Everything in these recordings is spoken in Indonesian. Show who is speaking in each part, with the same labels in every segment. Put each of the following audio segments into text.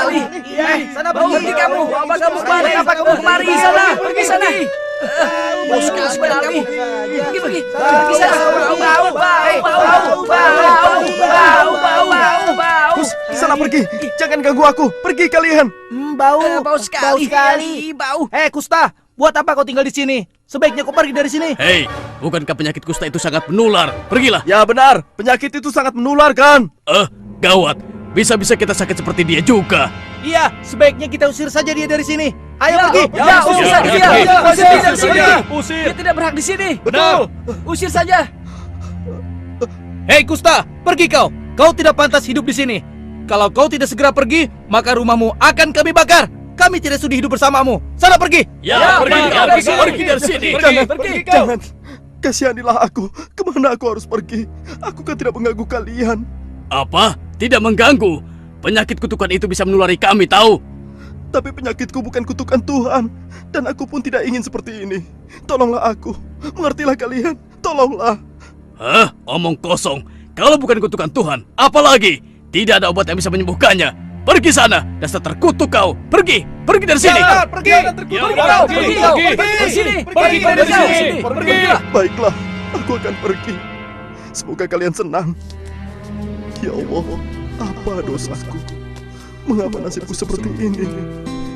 Speaker 1: sekali.
Speaker 2: Sana pergi kamu.
Speaker 1: Apa kamu kemari?
Speaker 2: Kenapa kamu
Speaker 1: Kemari sana. Pergi sana. Bos sekali sepeda kamu. Pergi sana. Bau.
Speaker 3: Kus, sana pergi. Jangan ganggu aku. Pergi kalian.
Speaker 2: Bau
Speaker 1: sekali. Bau.
Speaker 2: Kusta, buat apa kau tinggal di sini? Sebaiknya kau pergi dari sini.
Speaker 4: Hei, bukankah penyakit kusta itu sangat menular? Pergilah.
Speaker 3: Ya benar, penyakit itu sangat menular kan?
Speaker 4: Gawat. Bisa-bisa kita sakit seperti dia juga.
Speaker 2: Iya, sebaiknya kita usir saja dia dari sini. Ayo pergi.
Speaker 1: Usir saja dia. Usir dia dari sini.
Speaker 3: Usir.
Speaker 1: Dia tidak berhak di sini.
Speaker 3: Betul.
Speaker 1: Usir saja.
Speaker 2: Hei Kusta, pergi kau. Kau tidak pantas hidup di sini. Kalau kau tidak segera pergi, maka rumahmu akan kami bakar. Kami tidak sudi hidup bersamamu. Sana pergi.
Speaker 4: Pergi dari sini.
Speaker 3: Jangan. Kasihanilah aku. Kemana aku harus pergi? Aku kan tidak mengganggu kalian.
Speaker 4: Apa? Tidak mengganggu. Penyakit kutukan itu bisa menulari kami, tahu?
Speaker 3: Tapi penyakitku bukan kutukan Tuhan. Dan aku pun tidak ingin seperti ini. Tolonglah aku. Mengertilah kalian. Tolonglah.
Speaker 4: Hah? Omong kosong. Kalau bukan kutukan Tuhan, apa lagi? Tidak ada obat yang bisa menyembuhkannya. Pergi sana, dasar terkutuk kau. Pergi dari sini.
Speaker 2: Pergi.
Speaker 3: Baiklah, aku akan pergi. Semoga kalian senang. Ya Allah, apa dosaku? Mengapa nasibku seperti ini?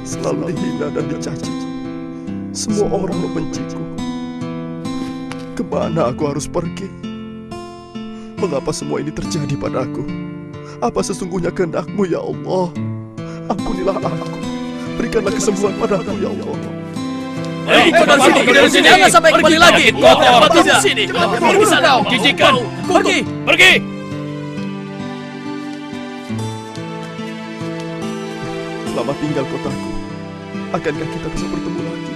Speaker 3: Selalu dihina dan dicaci. Semua orang membenciku. Kemana aku harus pergi? Mengapa semua ini terjadi padaku? Apa sesungguhnya kehendak-Mu ya Allah? Ampunilah aku. Berikanlah kesembuhan padaku ya Allah.
Speaker 4: Hei, pergi dari sini. Jangan sampai kembali lagi. Kotor di sini. Pergi sana. Jijikan. Pergi.
Speaker 3: Selamat tinggal kotaku. Akankah kita bisa bertemu lagi?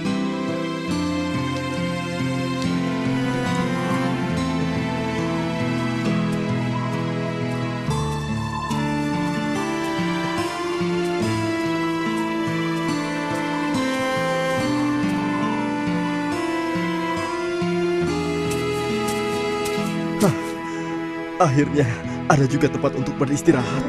Speaker 3: Akhirnya ada juga tempat untuk beristirahat.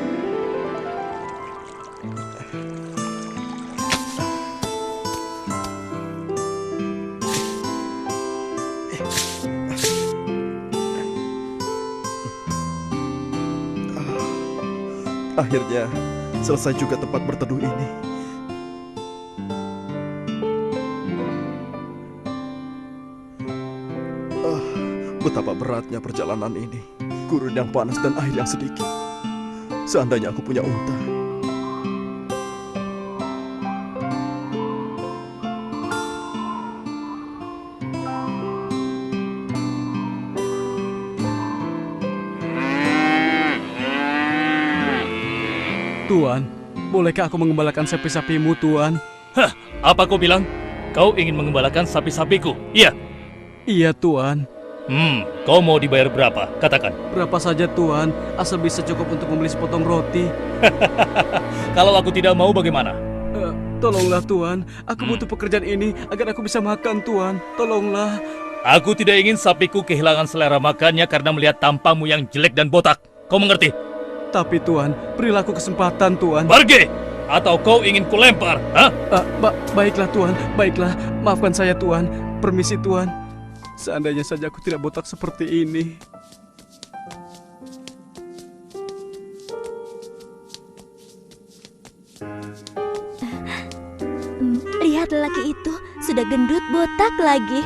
Speaker 3: Akhirnya selesai juga tempat berteduh ini. Betapa beratnya perjalanan ini. Gurun yang panas dan air yang sedikit. Seandainya aku punya unta.
Speaker 5: Tuan, bolehkah aku mengembalakan sapi-sapimu, Tuan?
Speaker 6: Hah, apa kau bilang? Kau ingin mengembalakan sapi-sapiku? Iya.
Speaker 5: Iya, Tuan.
Speaker 6: Kau mau dibayar berapa? Katakan.
Speaker 5: Berapa saja, Tuan, asal bisa cukup untuk membeli sepotong roti.
Speaker 6: Kalau aku tidak mau bagaimana?
Speaker 5: Tolonglah, Tuan. Aku butuh pekerjaan ini agar aku bisa makan, Tuan. Tolonglah.
Speaker 6: Aku tidak ingin sapiku kehilangan selera makannya karena melihat tampangmu yang jelek dan botak. Kau mengerti?
Speaker 5: Tapi, Tuan, berilah aku kesempatan, Tuan.
Speaker 6: Pergi! Atau kau ingin kulempar? Hah?
Speaker 5: Baiklah, Tuan. Baiklah. Maafkan saya, Tuan. Permisi, Tuan. Seandainya saja aku tidak botak seperti ini.
Speaker 7: Lihat lelaki itu, sudah gendut botak lagi.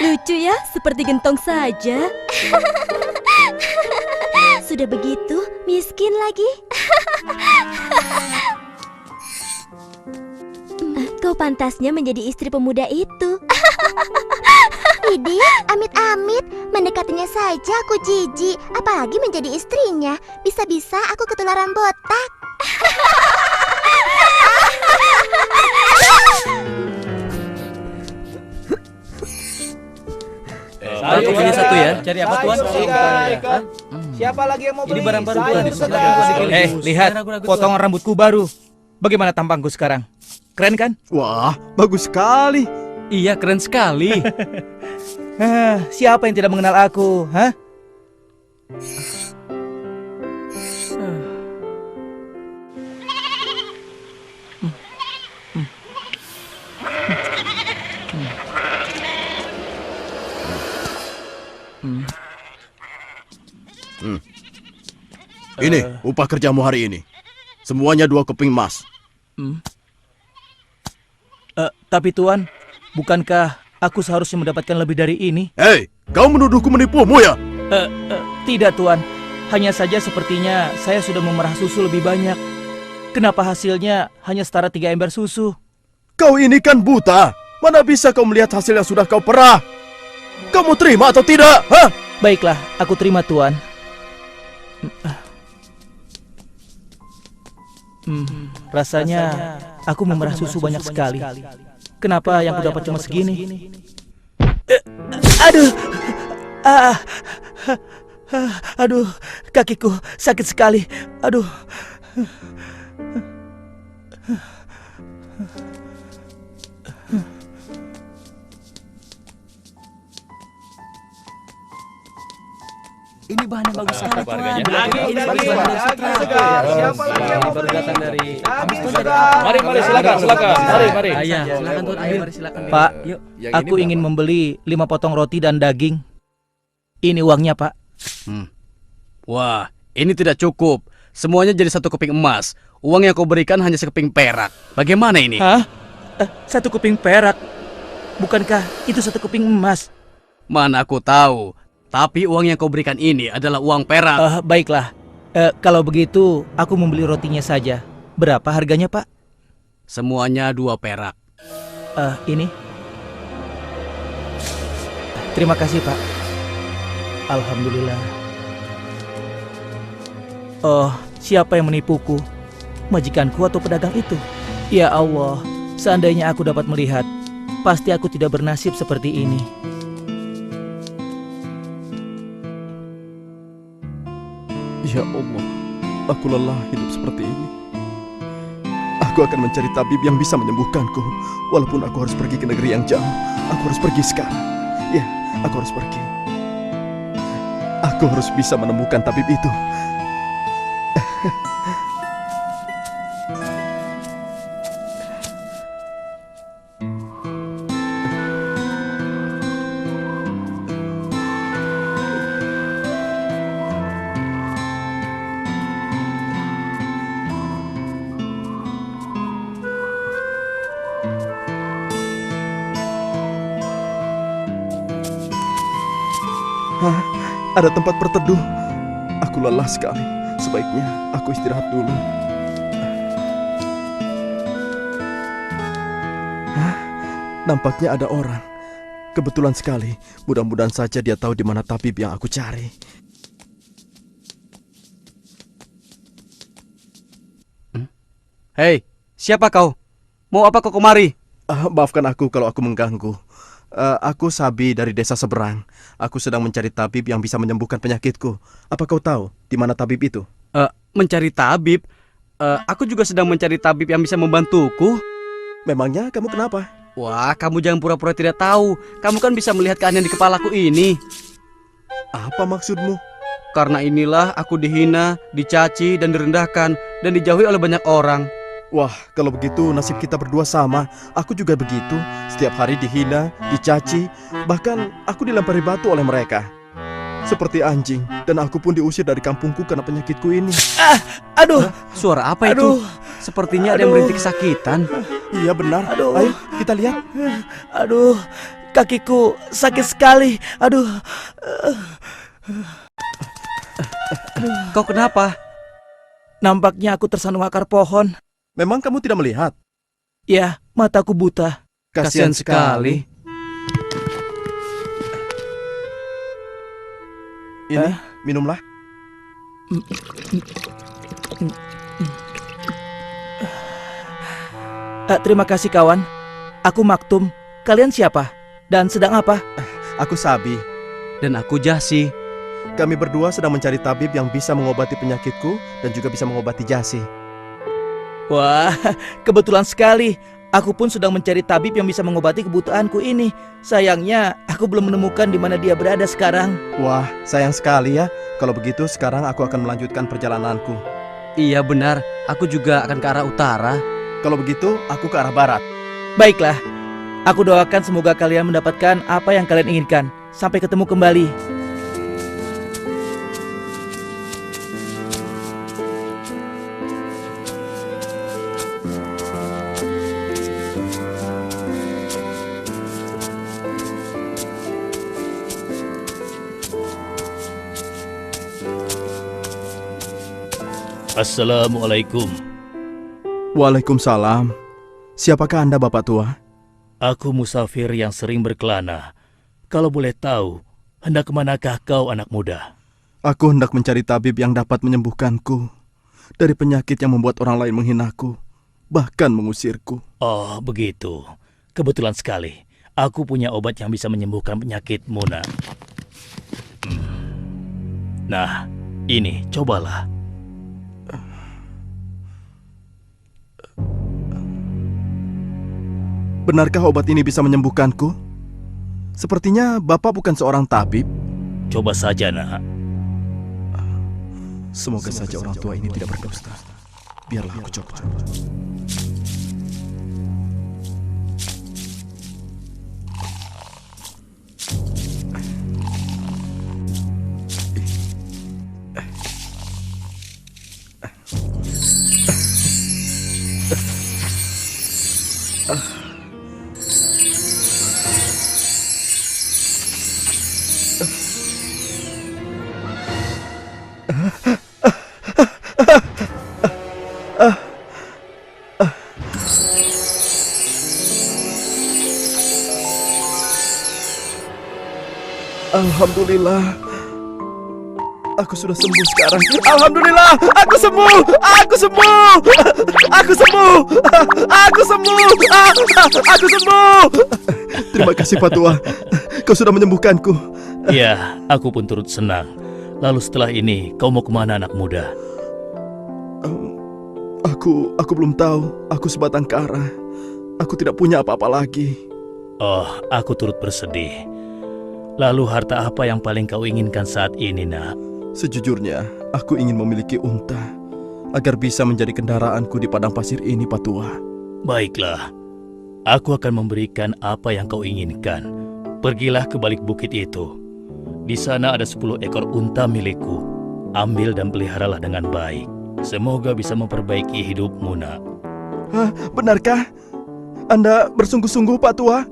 Speaker 7: Lucu ya, seperti gentong saja. Sudah begitu, miskin lagi. Kau pantasnya menjadi istri pemuda itu.
Speaker 8: Widih, amit-amit, mendekatinya saja aku jijik, apalagi menjadi istrinya. Bisa-bisa aku ketularan botak.
Speaker 1: Satu punya satu ya. Cari apa, Tuan?
Speaker 2: Siapa lagi yang mau beli?
Speaker 1: Ini barang baru, Tuan.
Speaker 2: Lihat, potongan rambutku baru. Bagaimana tampangku sekarang? Keren kan?
Speaker 3: Wah, bagus sekali.
Speaker 1: Iya, keren sekali.
Speaker 2: Siapa yang tidak mengenal aku? Hah?
Speaker 3: Ini upah kerjamu hari ini. Semuanya 2 keping emas.
Speaker 2: Tapi Tuan, bukankah aku seharusnya mendapatkan lebih dari ini?
Speaker 3: Hei, kau menuduhku menipumu ya?
Speaker 2: Tidak Tuan, hanya saja sepertinya saya sudah memerah susu lebih banyak. Kenapa hasilnya hanya setara 3 ember susu?
Speaker 3: Kau ini kan buta. Mana bisa kau melihat hasil yang sudah kau perah? Kamu terima atau tidak? Hah?
Speaker 2: Baiklah, aku terima Tuan. Rasanya aku memerah susu banyak sekali. Kenapa yang ku dapat cuma segini? Aduh, aduh, kakiku sakit sekali. Aduh.
Speaker 1: Ini bahan yang bagus sekali, Tuan.
Speaker 6: Harganya.
Speaker 1: Ini bahan dari Sutra.
Speaker 5: Siapa lagi yang mau
Speaker 1: baru datang dari
Speaker 6: Mari silakan. Mari.
Speaker 1: Iya, silakan Tuan. Ayo, mari silakan.
Speaker 2: Pak, aku ingin membeli 5 potong roti dan daging. Ini uangnya, Pak.
Speaker 4: Wah, ini tidak cukup. Semuanya jadi 1 keping emas. Uang yang kau berikan hanya sekeping perak. Bagaimana ini?
Speaker 2: Hah? 1 keping perak? Bukankah itu 1 keping emas?
Speaker 4: Mana aku tahu. Tapi uang yang kau berikan ini adalah uang perak.
Speaker 2: Baiklah. Kalau begitu, aku membeli rotinya saja. Berapa harganya, Pak?
Speaker 4: Semuanya 2 perak.
Speaker 2: Ini. Terima kasih, Pak. Alhamdulillah. Oh, siapa yang menipuku? Majikanku atau pedagang itu? Ya Allah, seandainya aku dapat melihat, pasti aku tidak bernasib seperti ini.
Speaker 3: Ya Allah, aku lelah hidup seperti ini. Aku akan mencari tabib yang bisa menyembuhkanku. Walaupun aku harus pergi ke negeri yang jauh. Aku harus pergi sekarang. Ya, aku harus pergi. Aku harus bisa menemukan tabib itu. Ada tempat berteduh. Aku lelah sekali. Sebaiknya aku istirahat dulu. Nampaknya ada orang. Kebetulan sekali. Mudah-mudahan saja dia tahu di mana tabib yang aku cari.
Speaker 4: Hei, siapa kau? Mau apa kau kemari?
Speaker 3: Maafkan aku kalau aku mengganggu. Aku Sabi dari desa seberang. Aku sedang mencari tabib yang bisa menyembuhkan penyakitku. Apa kau tahu di mana tabib itu?
Speaker 4: Mencari tabib? Aku juga sedang mencari tabib yang bisa membantuku.
Speaker 3: Memangnya kamu kenapa?
Speaker 4: Wah, kamu jangan pura-pura tidak tahu. Kamu kan bisa melihat keanehan di kepalaku ini.
Speaker 3: Apa maksudmu?
Speaker 4: Karena inilah aku dihina, dicaci, dan direndahkan, dan dijauhi oleh banyak orang.
Speaker 3: Wah, kalau begitu nasib kita berdua sama. Aku juga begitu. Setiap hari dihina, dicaci, bahkan aku dilempari batu oleh mereka. Seperti anjing, dan aku pun diusir dari kampungku karena penyakitku ini.
Speaker 2: Aduh,
Speaker 4: Suara apa itu? Sepertinya ada yang merintih kesakitan.
Speaker 3: Iya benar.
Speaker 2: Aduh.
Speaker 3: Ayo kita lihat.
Speaker 2: aduh, kakiku sakit sekali. Aduh.
Speaker 4: Kau kenapa?
Speaker 2: Nampaknya aku tersandung akar pohon.
Speaker 3: Memang kamu tidak melihat?
Speaker 2: Ya, mataku buta.
Speaker 4: Kasihan sekali.
Speaker 3: Ini, minumlah.
Speaker 2: Terima kasih kawan. Aku Maktum. Kalian siapa? Dan sedang apa?
Speaker 3: Aku Sabi.
Speaker 4: Dan aku Jasi.
Speaker 3: Kami berdua sedang mencari tabib yang bisa mengobati penyakitku dan juga bisa mengobati Jasi.
Speaker 2: Wah, kebetulan sekali. Aku pun sedang mencari tabib yang bisa mengobati kebutaanku ini. Sayangnya, aku belum menemukan di mana dia berada sekarang.
Speaker 3: Wah, sayang sekali ya. Kalau begitu, sekarang aku akan melanjutkan perjalananku.
Speaker 4: Iya benar, aku juga akan ke arah utara.
Speaker 3: Kalau begitu, aku ke arah barat.
Speaker 2: Baiklah, aku doakan semoga kalian mendapatkan apa yang kalian inginkan. Sampai ketemu kembali.
Speaker 6: Assalamualaikum.
Speaker 3: Waalaikumsalam. Siapakah Anda, Bapak Tua?
Speaker 6: Aku musafir yang sering berkelana. Kalau boleh tahu, hendak kemanakah kau anak muda?
Speaker 3: Aku hendak mencari tabib yang dapat menyembuhkanku dari penyakit yang membuat orang lain menghinaku, bahkan mengusirku.
Speaker 6: Oh, begitu. Kebetulan sekali. Aku punya obat yang bisa menyembuhkan penyakitmu, nak. Nah, ini, cobalah.
Speaker 3: Benarkah obat ini bisa menyembuhkanku? Sepertinya Bapak bukan seorang tabib.
Speaker 6: Coba saja, nak.
Speaker 3: Semoga saja orang tua ini tidak berdusta. Biarlah aku coba. Alhamdulillah. Aku sudah sembuh sekarang. Alhamdulillah, aku sembuh. Aku sembuh. Aku sembuh. Aku sembuh. Aku sembuh. Terima kasih Pak Tua. Kau sudah menyembuhkanku.
Speaker 6: Ya, aku pun turut senang. Lalu setelah ini, kau mau kemana, anak muda?
Speaker 3: Aku belum tahu. Aku sebatang kara. Aku tidak punya apa-apa lagi.
Speaker 6: Oh, aku turut bersedih. Lalu harta apa yang paling kau inginkan saat ini, nak?
Speaker 3: Sejujurnya, aku ingin memiliki unta agar bisa menjadi kendaraanku di padang pasir ini, Pak Tua.
Speaker 6: Baiklah, aku akan memberikan apa yang kau inginkan. Pergilah ke balik bukit itu. Di sana ada 10 ekor unta milikku. Ambil dan peliharalah dengan baik. Semoga bisa memperbaiki hidupmu, nak.
Speaker 3: Hah, benarkah? Anda bersungguh-sungguh, Pak Tua?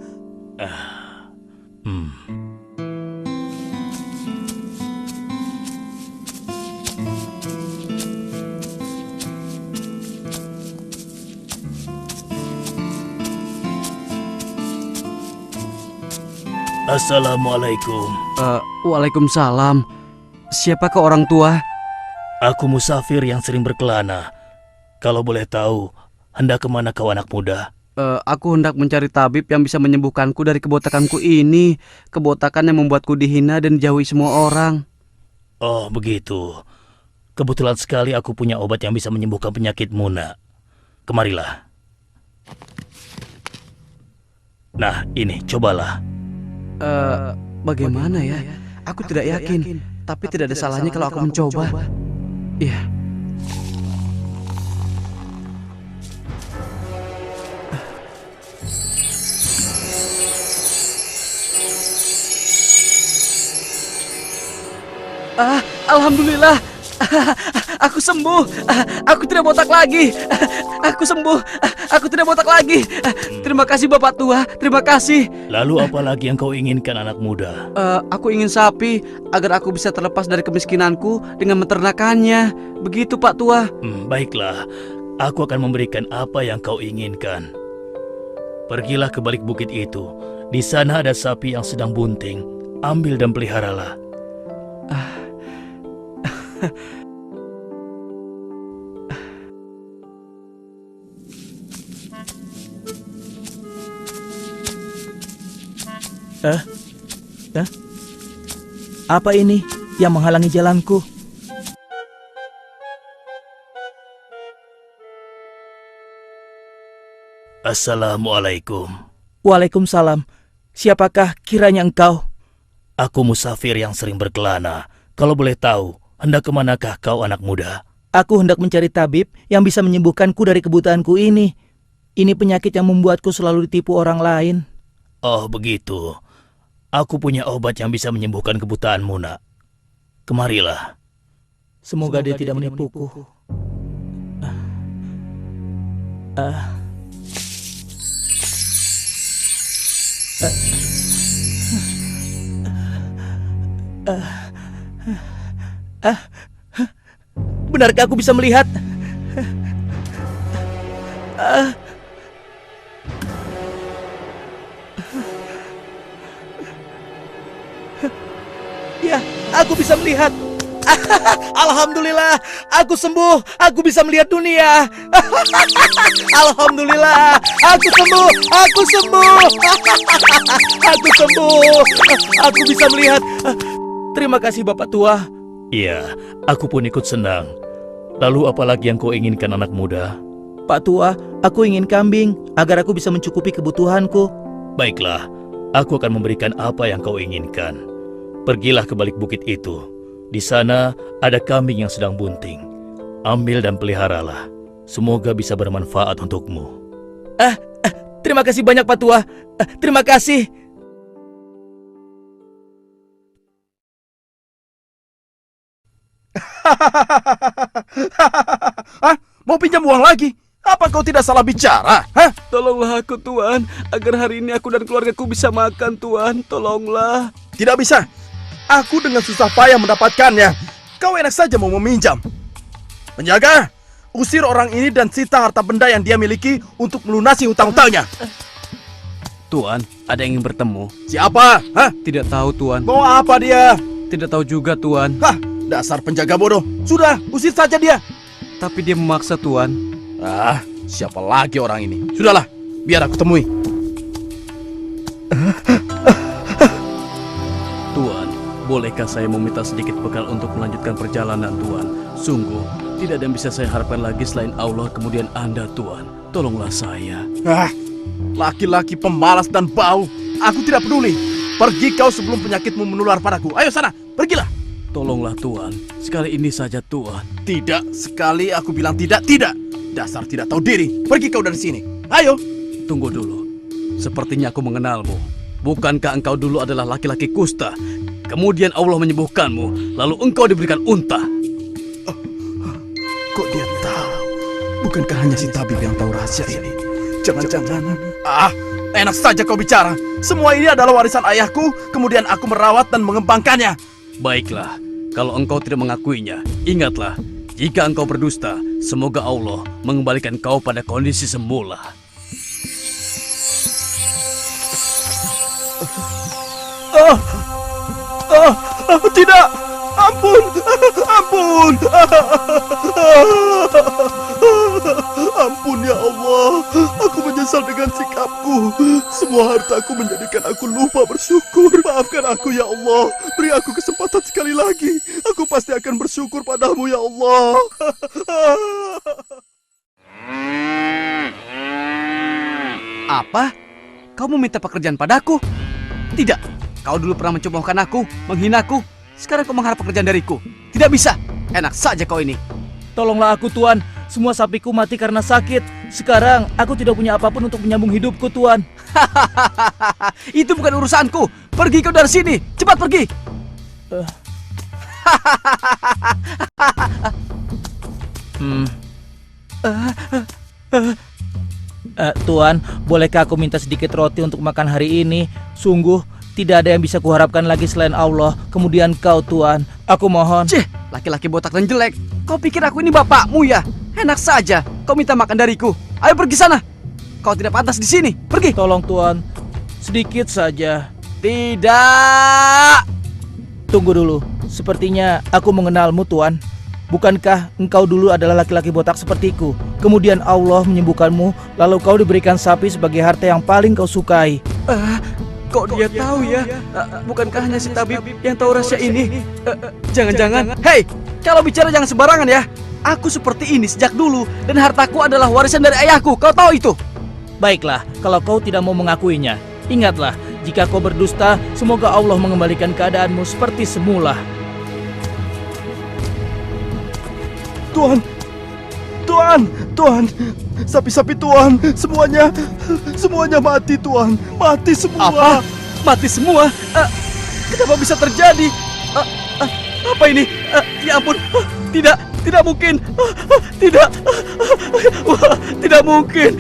Speaker 6: Assalamualaikum.
Speaker 5: Waalaikumsalam. Siapakah orang tua?
Speaker 6: Aku musafir yang sering berkelana. Kalau boleh tahu, hendak kemana kau anak muda?
Speaker 5: Aku hendak mencari tabib yang bisa menyembuhkanku dari kebotakanku ini. Kebotakan yang membuatku dihina dan dijauhi semua orang.
Speaker 6: Oh, begitu. Kebetulan sekali aku punya obat yang bisa menyembuhkan penyakitmu, nak. Kemarilah. Nah, ini, cobalah.
Speaker 5: Bagaimana ya? Aku tidak yakin. Tapi tidak ada salahnya kalau aku mencoba. Iya. Alhamdulillah. Aku sembuh. Aku tidak botak lagi. Aku sembuh. Aku tidak botak lagi. Terima kasih Bapak Tua. Terima kasih.
Speaker 6: Lalu apa lagi yang kau inginkan, anak muda?
Speaker 5: Aku ingin sapi agar aku bisa terlepas dari kemiskinanku dengan menternakannya. Begitu Pak Tua.
Speaker 6: Baiklah. Aku akan memberikan apa yang kau inginkan. Pergilah ke balik bukit itu. Di sana ada sapi yang sedang bunting. Ambil dan peliharalah.
Speaker 2: Apa ini yang menghalangi jalanku?
Speaker 6: Assalamualaikum.
Speaker 2: Waalaikumsalam. Siapakah kiranya engkau?
Speaker 6: Aku musafir yang sering berkelana. Kalau boleh tahu, hendak kemanakah kau anak muda?
Speaker 2: Aku hendak mencari tabib yang bisa menyembuhkanku dari kebutaanku ini. Ini penyakit yang membuatku selalu ditipu orang lain.
Speaker 6: Oh, begitu. Aku punya obat yang bisa menyembuhkan kebutaanmu, nak. Kemarilah.
Speaker 2: Semoga dia tidak menipuku. benarkah aku bisa melihat? Ya, aku bisa melihat. Alhamdulillah, aku sembuh. Aku bisa melihat dunia. Alhamdulillah, aku sembuh. Aku sembuh. Aku sembuh. Aku bisa melihat. Terima kasih Bapak Tua.
Speaker 6: Iya, aku pun ikut senang. Lalu apalagi yang kau inginkan anak muda?
Speaker 2: Pak Tua, aku ingin kambing agar aku bisa mencukupi kebutuhanku.
Speaker 6: Baiklah, aku akan memberikan apa yang kau inginkan. Pergilah ke balik bukit itu. Di sana ada kambing yang sedang bunting. Ambil dan peliharalah. Semoga bisa bermanfaat untukmu.
Speaker 2: Terima kasih banyak Pak Tua. Terima kasih.
Speaker 3: Hah? Mau pinjam uang lagi? Apa kau tidak salah bicara? Hah?
Speaker 5: Tolonglah aku, Tuan. Agar hari ini aku dan keluargaku bisa makan, Tuan. Tolonglah.
Speaker 3: Tidak bisa. Aku dengan susah payah mendapatkannya. Kau enak saja mau meminjam. Penjaga, usir orang ini dan sita harta benda yang dia miliki untuk melunasi hutang-hutangnya.
Speaker 5: Tuan, ada yang ingin bertemu.
Speaker 3: Siapa? Hah?
Speaker 5: Tidak tahu, Tuan.
Speaker 3: Mau apa dia?
Speaker 5: Tidak tahu juga, Tuan.
Speaker 3: Hah? Dasar penjaga bodoh. Sudah, usir saja dia.
Speaker 5: Tapi dia memaksa, Tuan.
Speaker 3: Ah, siapa lagi orang ini? Sudahlah, biar aku temui.
Speaker 5: Tuan, bolehkah saya meminta sedikit bekal untuk melanjutkan perjalanan, Tuan? Sungguh, tidak ada yang bisa saya harapkan lagi selain Allah kemudian Anda, Tuan. Tolonglah saya.
Speaker 3: Ah, laki-laki pemalas dan bau. Aku tidak peduli. Pergi kau sebelum penyakitmu menular padaku. Ayo sana, pergilah.
Speaker 5: Tolonglah, Tuan. Sekali ini saja, Tuan.
Speaker 3: Tidak, sekali aku bilang tidak. Dasar tidak tahu diri. Pergi kau dari sini. Ayo.
Speaker 5: Tunggu dulu. Sepertinya aku mengenalmu. Bukankah engkau dulu adalah laki-laki kusta? Kemudian Allah menyembuhkanmu, lalu engkau diberikan unta.
Speaker 3: Kok dia tahu? Bukankah hanya si tabib yang tahu rahasia ini? Jangan-jangan. Ah, enak saja kau bicara. Semua ini adalah warisan ayahku, kemudian aku merawat dan mengembangkannya.
Speaker 5: Baiklah, kalau engkau tidak mengakuinya, ingatlah, jika engkau berdusta, semoga Allah mengembalikan kau pada kondisi semula.
Speaker 3: Tidak! Ampun! Ampun! Ampun ya Allah! Aku menyesal dengan sikapku. Semua hartaku menjadikan aku lupa bersyukur. Maafkan aku ya Allah. Beri aku kesempatan sekali lagi. Aku pasti akan bersyukur padamu ya Allah.
Speaker 5: Apa? Kau meminta pekerjaan padaku? Tidak. Kau dulu pernah mencomohkan aku, menghinaku. Sekarang kau mengharap pekerjaan dariku. Tidak bisa. Enak saja kau ini.
Speaker 2: Tolonglah aku Tuan. Semua sapiku mati karena sakit. Sekarang aku tidak punya apapun untuk menyambung hidupku Tuan.
Speaker 5: Itu bukan urusanku. Pergi kau dari sini. Cepat pergi.
Speaker 2: Tuan, bolehkah aku minta sedikit roti untuk makan hari ini? Sungguh, tidak ada yang bisa kuharapkan lagi selain Allah. Kemudian kau, Tuan. Aku mohon.
Speaker 5: Cih, laki-laki botak dan jelek. Kau pikir aku ini bapakmu ya? Enak saja. Kau minta makan dariku. Ayo pergi sana. Kau tidak pantas di sini. Pergi.
Speaker 2: Tolong, Tuan. Sedikit saja.
Speaker 5: Tidak.
Speaker 2: Tunggu dulu. Sepertinya aku mengenalmu, Tuan. Bukankah engkau dulu adalah laki-laki botak sepertiku? Kemudian Allah menyembuhkanmu, lalu kau diberikan sapi sebagai harta yang paling kau sukai.
Speaker 5: Kok dia tahu ya? Bukankah hanya si tabib yang tahu rahasia ini? Jangan-jangan. Hei, kalau bicara jangan sembarangan ya. Aku seperti ini sejak dulu dan hartaku adalah warisan dari ayahku. Kau tahu itu?
Speaker 2: Baiklah, kalau kau tidak mau mengakuinya, ingatlah, jika kau berdusta, semoga Allah mengembalikan keadaanmu seperti semula.
Speaker 3: Tuan, sapi-sapi Tuan, semuanya mati Tuan, mati semua.
Speaker 5: Apa? Mati semua? Kenapa bisa terjadi? Apa ini? Ya ampun, Tidak mungkin. Tidak. Wah, tidak mungkin.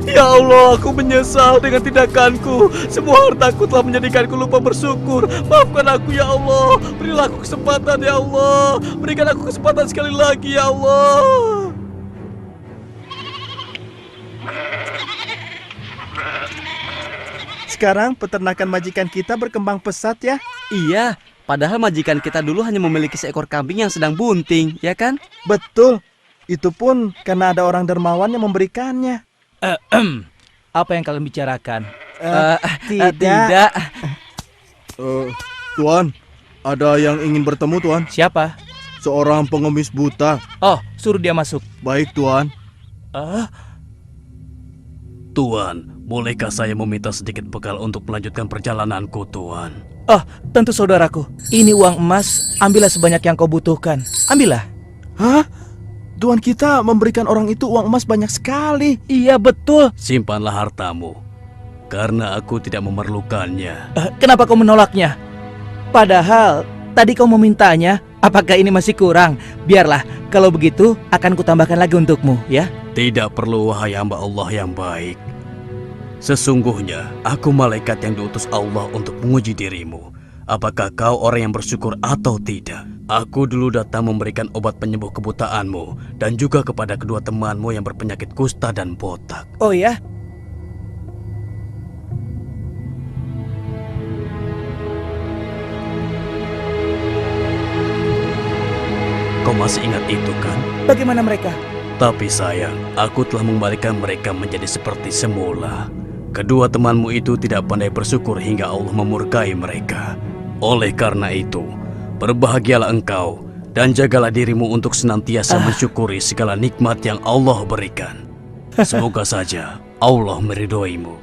Speaker 5: Ya Allah, aku menyesal dengan tindakanku. Semua hartaku telah menjadikanku lupa bersyukur. Maafkan aku ya Allah. Berilah aku kesempatan ya Allah. Berikan aku kesempatan sekali lagi ya Allah.
Speaker 9: Sekarang peternakan majikan kita berkembang pesat ya.
Speaker 5: Iya, padahal majikan kita dulu hanya memiliki seekor kambing yang sedang bunting, ya kan?
Speaker 9: Betul. Itu pun karena ada orang dermawan yang memberikannya.
Speaker 2: Apa yang kalian bicarakan?
Speaker 5: Tidak.
Speaker 3: Tuan, ada yang ingin bertemu, Tuan.
Speaker 2: Siapa?
Speaker 3: Seorang pengemis buta.
Speaker 2: Oh, suruh dia masuk.
Speaker 3: Baik, Tuan.
Speaker 4: Tuan, bolehkah saya meminta sedikit bekal untuk melanjutkan perjalananku, Tuan?
Speaker 2: Oh, tentu saudaraku. Ini uang emas, ambillah sebanyak yang kau butuhkan. Ambillah.
Speaker 9: Hah? Tuan kita memberikan orang itu uang emas banyak sekali.
Speaker 2: Iya, betul.
Speaker 4: Simpanlah hartamu, karena aku tidak memerlukannya.
Speaker 2: Kenapa kau menolaknya? Padahal tadi kau memintanya. Apakah ini masih kurang? Biarlah, kalau begitu akan kutambahkan lagi untukmu, ya.
Speaker 4: Tidak perlu, wahai hamba Allah yang baik. Sesungguhnya, aku malaikat yang diutus Allah untuk menguji dirimu. Apakah kau orang yang bersyukur atau tidak? Aku dulu datang memberikan obat penyembuh kebutaanmu dan juga kepada kedua temanmu yang berpenyakit kusta dan botak.
Speaker 2: Oh ya?
Speaker 4: Kau masih ingat itu kan?
Speaker 2: Bagaimana mereka?
Speaker 4: Tapi sayang, aku telah mengembalikan mereka menjadi seperti semula. Kedua temanmu itu tidak pandai bersyukur hingga Allah memurkai mereka. Oleh karena itu, berbahagialah engkau dan jagalah dirimu untuk senantiasa mensyukuri segala nikmat yang Allah berikan. Semoga saja Allah meridhoimu.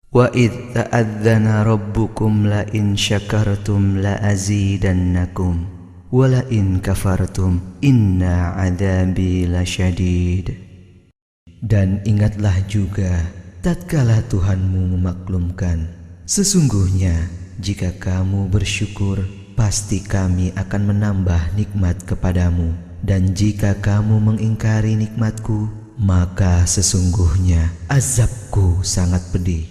Speaker 10: Wa idh ta'adzana rabbukum la in syakartum la azidannakum wa la in kafartum inna adzabi lasyadid. Dan ingatlah juga tatkala Tuhanmu memaklumkan, sesungguhnya jika kamu bersyukur pasti kami akan menambah nikmat kepadamu, dan jika kamu mengingkari nikmatku maka sesungguhnya azabku sangat pedih.